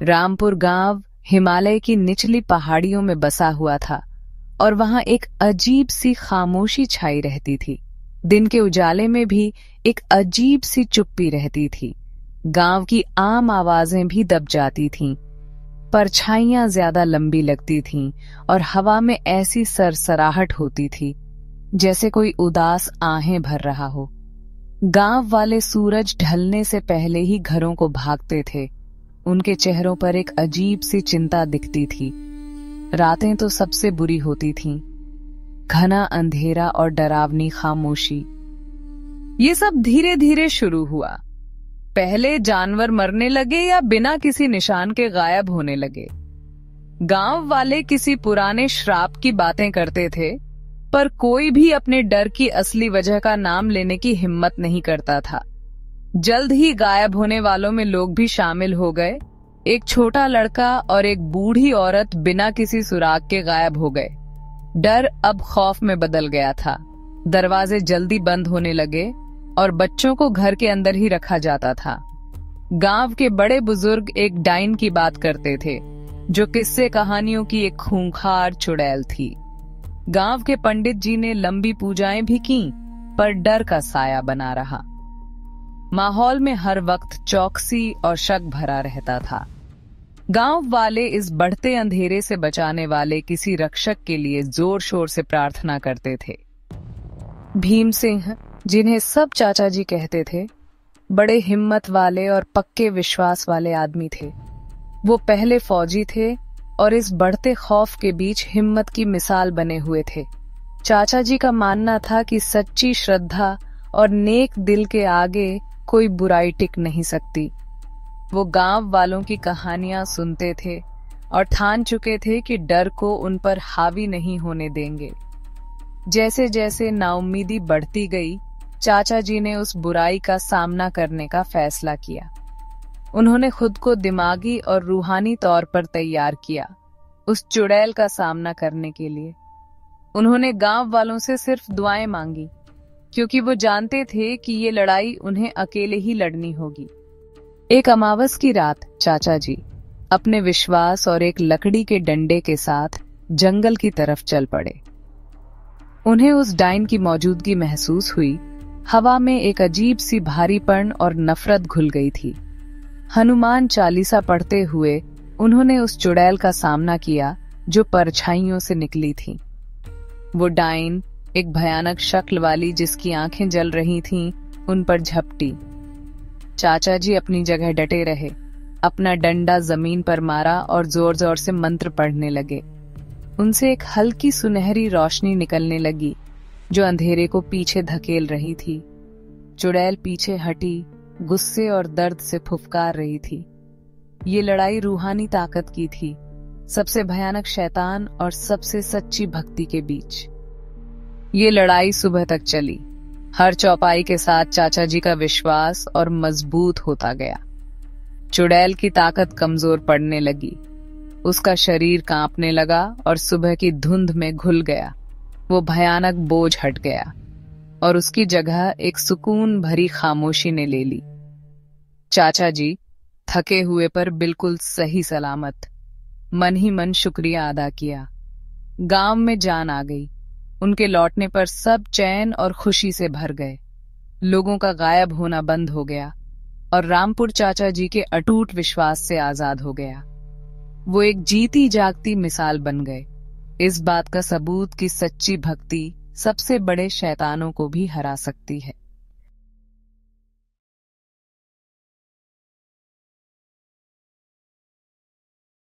रामपुर गांव हिमालय की निचली पहाड़ियों में बसा हुआ था और वहां एक अजीब सी खामोशी छाई रहती थी। दिन के उजाले में भी एक अजीब सी चुप्पी रहती थी। गांव की आम आवाजें भी दब जाती थीं। परछाइयां ज्यादा लंबी लगती थीं और हवा में ऐसी सरसराहट होती थी जैसे कोई उदास आहें भर रहा हो। गांव वाले सूरज ढलने से पहले ही घरों को भागते थे। उनके चेहरों पर एक अजीब सी चिंता दिखती थी। रातें तो सबसे बुरी होती थीं। घना अंधेरा और डरावनी खामोशी। ये सब धीरे धीरे शुरू हुआ। पहले जानवर मरने लगे या बिना किसी निशान के गायब होने लगे। गांव वाले किसी पुराने श्राप की बातें करते थे, पर कोई भी अपने डर की असली वजह का नाम लेने की हिम्मत नहीं करता था। जल्द ही गायब होने वालों में लोग भी शामिल हो गए। एक छोटा लड़का और एक बूढ़ी औरत बिना किसी सुराग के गायब हो गए। डर अब खौफ में बदल गया था। दरवाजे जल्दी बंद होने लगे और बच्चों को घर के अंदर ही रखा जाता था। गांव के बड़े बुजुर्ग एक डाइन की बात करते थे, जो किस्से कहानियों की एक खूंखार चुड़ैल थी। गांव के पंडित जी ने लंबी पूजाएं भी की, पर डर का साया बना रहा। माहौल में हर वक्त चौकसी और शक भरा रहता था। गांव वाले इस बढ़ते अंधेरे से बचाने वाले किसी रक्षक के लिए जोर शोर से प्रार्थना करते थे। भीम सिंह, जिन्हें सब चाचा जी कहते थे, बड़े हिम्मत वाले और पक्के विश्वास वाले आदमी थे। वो पहले फौजी थे और इस बढ़ते खौफ के बीच हिम्मत की मिसाल बने हुए थे। चाचा जी का मानना था कि सच्ची श्रद्धा और नेक दिल के आगे कोई बुराई टिक नहीं सकती। वो गांव वालों की कहानियां सुनते थे और ठान चुके थे कि डर को उन पर हावी नहीं होने देंगे। जैसे जैसे नाउम्मीदी बढ़ती गई, चाचा जी ने उस बुराई का सामना करने का फैसला किया। उन्होंने खुद को दिमागी और रूहानी तौर पर तैयार किया उस चुड़ैल का सामना करने के लिए। उन्होंने गांव वालों से सिर्फ दुआएं मांगी, क्योंकि वो जानते थे कि ये लड़ाई उन्हें अकेले ही लड़नी होगी। एक अमावस की रात चाचा जी अपने विश्वास और एक लकड़ी के डंडे के साथ जंगल की तरफ चल पड़े। उन्हें उस डाइन की मौजूदगी महसूस हुई। हवा में एक अजीब सी भारीपन और नफरत घुल गई थी। हनुमान चालीसा पढ़ते हुए उन्होंने उस चुड़ैल का सामना किया जो परछाइयों से निकली थी। वो डाइन, एक भयानक शक्ल वाली जिसकी आंखें जल रही थीं, उन पर झपटी। चाचा जी अपनी जगह डटे रहे, अपना डंडा जमीन पर मारा और जोर जोर से मंत्र पढ़ने लगे। उनसे एक हल्की सुनहरी रोशनी निकलने लगी जो अंधेरे को पीछे धकेल रही थी। चुड़ैल पीछे हटी, गुस्से और दर्द से फुफकार रही थी। ये लड़ाई रूहानी ताकत की थी, सबसे भयानक शैतान और सबसे सच्ची भक्ति के बीच। ये लड़ाई सुबह तक चली। हर चौपाई के साथ चाचा जी का विश्वास और मजबूत होता गया। चुड़ैल की ताकत कमजोर पड़ने लगी। उसका शरीर कांपने लगा और सुबह की धुंध में घुल गया। वो भयानक बोझ हट गया और उसकी जगह एक सुकून भरी खामोशी ने ले ली। चाचा जी थके हुए पर बिल्कुल सही सलामत, मन ही मन शुक्रिया अदा किया। गांव में जान आ गई। उनके लौटने पर सब चैन और खुशी से भर गए। लोगों का गायब होना बंद हो गया और रामपुर चाचा जी के अटूट विश्वास से आजाद हो गया। वो एक जीती जागती मिसाल बन गए, इस बात का सबूत कि सच्ची भक्ति सबसे बड़े शैतानों को भी हरा सकती है।